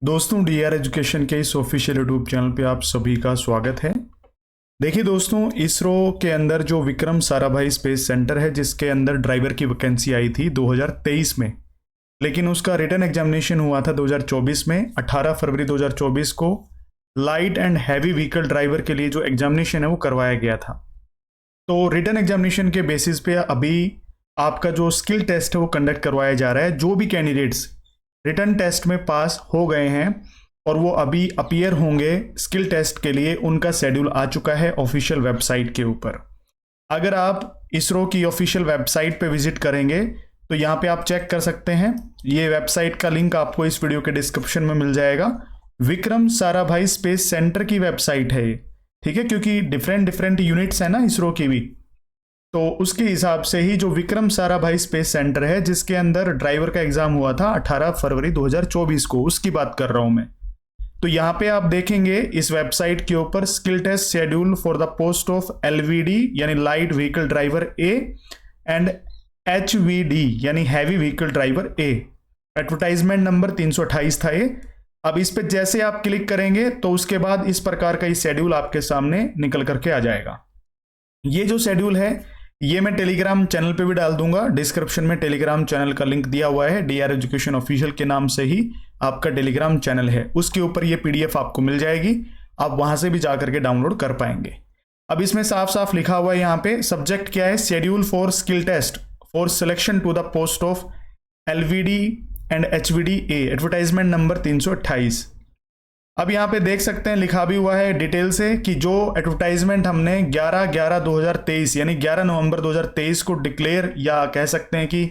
दोस्तों D R education के इस ऑफिशियल यूट्यूब चैनल पे आप सभी का स्वागत है। देखिए दोस्तों, इसरो के अंदर जो विक्रम साराभाई स्पेस सेंटर है जिसके अंदर ड्राइवर की वैकेंसी आई थी 2023 में, लेकिन उसका रिटन एग्जामिनेशन हुआ था 2024 में। 18 फरवरी 2024 को light and heavy vehicle driver के लिए जो एग्जामिनेशन है वो करवाया गया था। तो रिटन एग्जामिनेशन के बेसिस पे अभी आपका जो स्किल टेस्ट है वो कंडक्ट करवाया जा रहा है। जो भी कैंडिडेट्स रिटन टेस्ट में पास हो गए हैं और वो अभी अपीयर होंगे स्किल टेस्ट के लिए, उनका शेड्यूल आ चुका है ऑफिशियल वेबसाइट के ऊपर। अगर आप इसरो की ऑफिशियल वेबसाइट पे विजिट करेंगे तो यहाँ पे आप चेक कर सकते हैं। ये वेबसाइट का लिंक आपको इस वीडियो के डिस्क्रिप्शन में मिल जाएगा। विक्रम साराभाई स्पेस सेंटर की वेबसाइट है ये, ठीक है, क्योंकि डिफरेंट यूनिट्स है ना इसरो की भी, तो उसके हिसाब से ही जो विक्रम साराभाई स्पेस सेंटर है जिसके अंदर ड्राइवर का एग्जाम हुआ था 18 फरवरी 2024 को, उसकी बात कर रहा हूं मैं। तो यहाँ पे आप देखेंगे इस वेबसाइट के ऊपर skill test schedule for the post of LVD यानी light vehicle driver A and HVD यानी heavy vehicle driver A. Advertisement number 328 था ये। अब इस पे जैसे आप क्लिक करेंगे तो उसके बाद इस प्रकार का ये शेड्यूल आपके सामने निकल करके आ जाएगा। ये जो शेड्यूल है ये मैं टेलीग्राम चैनल पे भी डाल दूंगा। डिस्क्रिप्शन में टेलीग्राम चैनल का लिंक दिया हुआ है। डीआर एजुकेशन ऑफिशियल के नाम से ही आपका टेलीग्राम चैनल है, उसके ऊपर ये पीडीएफ आपको मिल जाएगी। आप वहां से भी जाकर के डाउनलोड कर पाएंगे। अब इसमें साफ साफ लिखा हुआ है यहाँ पे, सब्जेक्ट क्या है, schedule for skill test for selection to the post of LVD and HVD A, advertisement number 328। अब यहाँ पे देख सकते हैं लिखा भी हुआ है डिटेल से कि जो एडवर्टाइजमेंट हमने 11/11/2023 यानी 11 नवंबर 2023 को डिक्लेयर या कह सकते हैं कि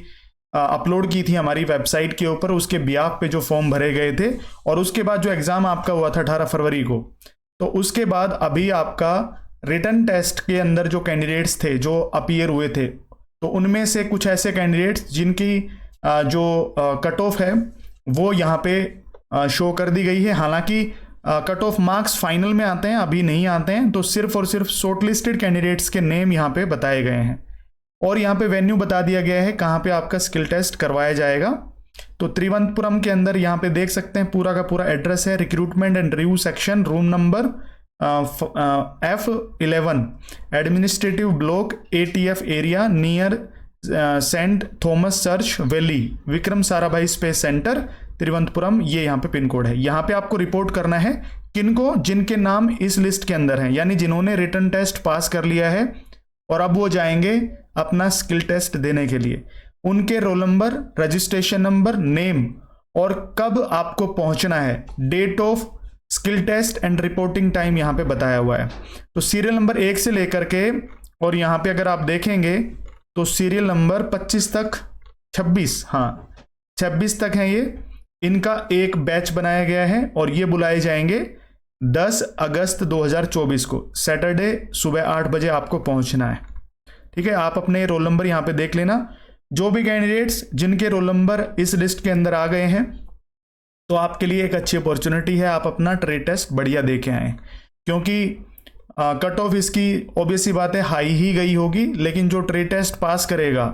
अपलोड की थी हमारी वेबसाइट के ऊपर, उसके बिहाफ पे जो फॉर्म भरे गए थे और उसके बाद जो एग्जाम आपका हुआ था 18 फरवरी को, तो उसके बाद अभी आपका रिटन टेस्ट के अंदर जो कैंडिडेट्स थे जो अपीयर हुए थे, तो उनमें से कुछ ऐसे कैंडिडेट्स जिनकी जो कट ऑफ है वो यहाँ पे शो कर दी गई है। हालांकि कट ऑफ मार्क्स फाइनल में आते हैं, अभी नहीं आते हैं, तो सिर्फ और सिर्फ शॉर्टलिस्टेड कैंडिडेट्स के नेम यहाँ पे बताए गए हैं और यहाँ पे वेन्यू बता दिया गया है कहाँ पे आपका स्किल टेस्ट करवाया जाएगा। तो त्रिवंतपुरम के अंदर यहाँ पे देख सकते हैं पूरा का पूरा एड्रेस है। Recruitment and review section, room number F11, administrative block ATF area near Saint Thomas Church Valley, Vikram Sarabhai space centre, Thiruvananthapuram, ये यहाँ पे पिन कोड है। यहाँ पे आपको रिपोर्ट करना है किनको, जिनके नाम इस लिस्ट के अंदर हैं, यानी जिन्होंने रिटन टेस्ट पास कर लिया है और अब वो जाएंगे अपना स्किल टेस्ट देने के लिए। उनके roll number, registration number, name और कब आपको पहुंचना है, date of skill test and reporting time यहाँ पे बताया हुआ है। तो सीरियल नंबर 1 से लेकर के और यहाँ पे अगर आप देखेंगे तो सीरियल नंबर 25 तक, 26 तक है ये। इनका एक बैच बनाया गया है और ये बुलाए जाएंगे 10 अगस्त 2024 को, सैटरडे सुबह 8 बजे आपको पहुंचना है। ठीक है, आप अपने रोल नंबर यहाँ पे देख लेना। जो भी कैंडिडेट्स जिनके रोल नंबर इस लिस्ट के अंदर आ गए हैं तो आपके लिए एक अच्छी अपॉर्चुनिटी है, आप अपना ट्रेड टेस्ट बढ़िया दे के आए, क्योंकि कट ऑफ इसकी ऑब्वियस सी बात है हाई ही गई होगी। लेकिन जो ट्रेड टेस्ट पास करेगा,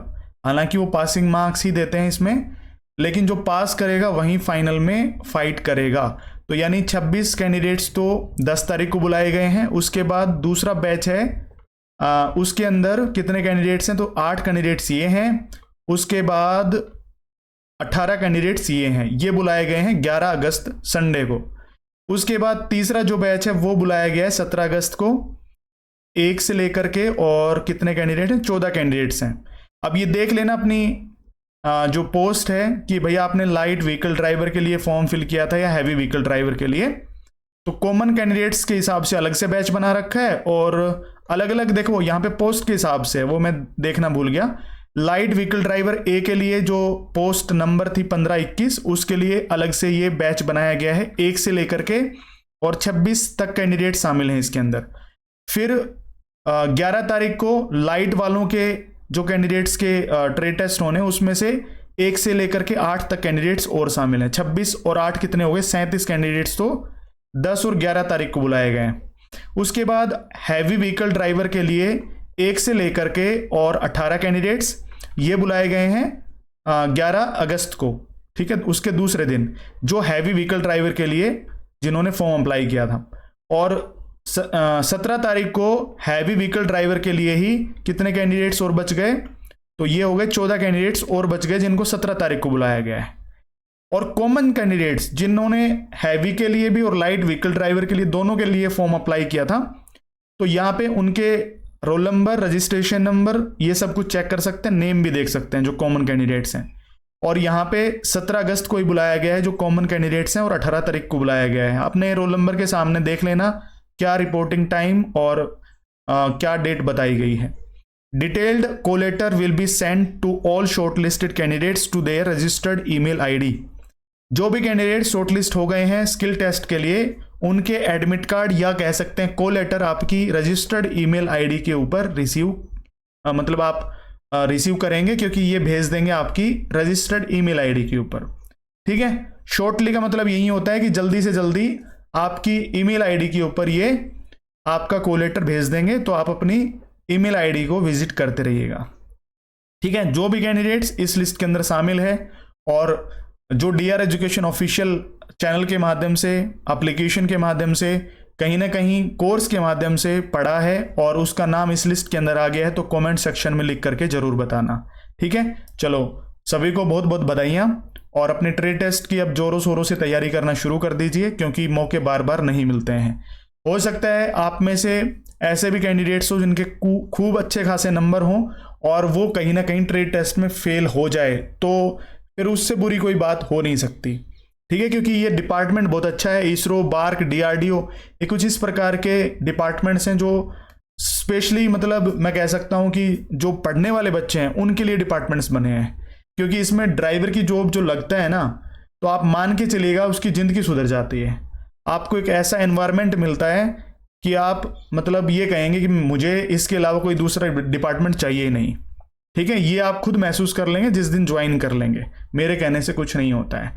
हालांकि वो पासिंग मार्क्स ही देते हैं इसमें, लेकिन जो पास करेगा वहीं फाइनल में फाइट करेगा। तो यानी 26 कैंडिडेट्स तो 10 तारीख को बुलाए गए हैं। उसके बाद दूसरा बैच है, उसके अंदर कितने कैंडिडेट्स हैं, तो 8 कैंडिडेट्स ये हैं। उसके बाद 18 कैंडिडेट्स ये हैं, ये बुलाए गए हैं 11 अगस्त संडे को। उसके बाद तीसरा जो बैच है वो बुलाया गया है 17 अगस्त को, 1 से लेकर के, और कितने कैंडिडेट हैं, 14 कैंडिडेट्स हैं। अब ये देख लेना अपनी जो पोस्ट है कि भैया आपने लाइट व्हीकल ड्राइवर के लिए फॉर्म फिल किया था या हैवी व्हीकल ड्राइवर के लिए। तो कॉमन कैंडिडेट्स के हिसाब से अलग से बैच बना रखा है और अलग अलग देखो यहाँ पे पोस्ट के हिसाब से, वो मैं देखना भूल गया। लाइट व्हीकल ड्राइवर ए के लिए जो पोस्ट नंबर थी 15-21, उसके लिए अलग से ये बैच बनाया गया है 1 से लेकर के और 26 तक कैंडिडेट शामिल हैं इसके अंदर। फिर 11 तारीख को लाइट वालों के जो कैंडिडेट्स के ट्रेड टेस्ट होने, उसमें से 1 से लेकर के 8 तक कैंडिडेट्स और शामिल हैं। 26 और 8 कितने हो गए, 37 कैंडिडेट्स तो 10 और 11 तारीख को बुलाए गए हैं। उसके बाद हैवी व्हीकल ड्राइवर के लिए 1 से लेकर के और 18 कैंडिडेट्स ये बुलाए गए हैं 11 अगस्त को। ठीक है, उसके दूसरे दिन जो हैवी व्हीकल ड्राइवर के लिए जिन्होंने फॉर्म अप्लाई किया था। और 17 तारीख को हैवी व्हीकल ड्राइवर के लिए ही कितने कैंडिडेट्स और बच गए, तो ये हो गए 14 कैंडिडेट्स और बच गए जिनको 17 तारीख को बुलाया गया है। और कॉमन कैंडिडेट्स जिन्होंने हैवी के लिए भी और लाइट व्हीकल ड्राइवर के लिए दोनों के लिए फॉर्म अप्लाई किया था, तो यहाँ पे उनके रोल नंबर, रजिस्ट्रेशन नंबर, ये सब कुछ चेक कर सकते हैं, नेम भी देख सकते हैं जो कॉमन कैंडिडेट्स हैं। और यहाँ पे 17 अगस्त को ही बुलाया गया है जो कॉमन कैंडिडेट्स हैं, और 18 तारीख को बुलाया गया है। अपने रोल नंबर के सामने देख लेना क्या रिपोर्टिंग टाइम और क्या डेट बताई गई है। Detailed call letter will be send to all shortlisted candidates to their registered email ID. जो भी कैंडिडेट शॉर्टलिस्ट हो गए हैं स्किल टेस्ट के लिए, उनके एडमिट कार्ड या कह सकते हैं कोलेटर आपकी रजिस्टर्ड ईमेल आईडी के ऊपर मतलब आप रिसीव करेंगे, क्योंकि ये भेज देंगे आपकी रजिस्टर्ड ईमेल आईडी के ऊपर। ठीक है, शॉर्टली का मतलब यही होता है कि जल्दी से जल्दी आपकी ईमेल आईडी के ऊपर ये आपका कोलेटर भेज देंगे, तो आप अपनी ईमेल आईडी को विजिट करते रहिएगा। ठीक है, जो भी कैंडिडेट्स इस लिस्ट के अंदर शामिल है और जो DR एजुकेशन ऑफिशियल चैनल के माध्यम से, एप्लीकेशन के माध्यम से, कहीं ना कहीं कोर्स के माध्यम से पढ़ा है और उसका नाम इस लिस्ट के अंदर आ गया है, तो कमेंट सेक्शन में लिख करके जरूर बताना। ठीक है, चलो सभी को बहुत बहुत बधाइयाँ, और अपने ट्रेड टेस्ट की अब जोरों शोरों से तैयारी करना शुरू कर दीजिए, क्योंकि मौके बार बार नहीं मिलते हैं। हो सकता है आप में से ऐसे भी कैंडिडेट्स हो जिनके खूब अच्छे खासे नंबर हों और वो कहीं ना कहीं ट्रेड टेस्ट में फेल हो जाए, तो फिर उससे बुरी कोई बात हो नहीं सकती। ठीक है, क्योंकि ये डिपार्टमेंट बहुत अच्छा है। इसरो, बार्क, DRDO, ये कुछ इस प्रकार के डिपार्टमेंट्स हैं जो स्पेशली, मतलब मैं कह सकता हूँ कि जो पढ़ने वाले बच्चे हैं उनके लिए डिपार्टमेंट्स बने हैं। क्योंकि इसमें ड्राइवर की जॉब जो लगता है ना, तो आप मान के चलिएगा उसकी ज़िंदगी सुधर जाती है। आपको एक ऐसा एनवायरनमेंट मिलता है कि आप मतलब ये कहेंगे कि मुझे इसके अलावा कोई दूसरा डिपार्टमेंट चाहिए ही नहीं। ठीक है, ये आप खुद महसूस कर लेंगे जिस दिन ज्वाइन कर लेंगे, मेरे कहने से कुछ नहीं होता है।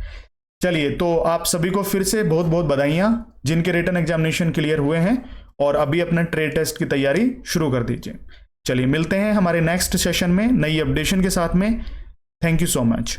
चलिए, तो आप सभी को फिर से बहुत बहुत बधाइयाँ जिनके रिटन एग्जामिनेशन क्लियर हुए हैं और अभी अपना ट्रेड टेस्ट की तैयारी शुरू कर दीजिए। चलिए, मिलते हैं हमारे नेक्स्ट सेशन में नई अपडेशन के साथ में। Thank you so much.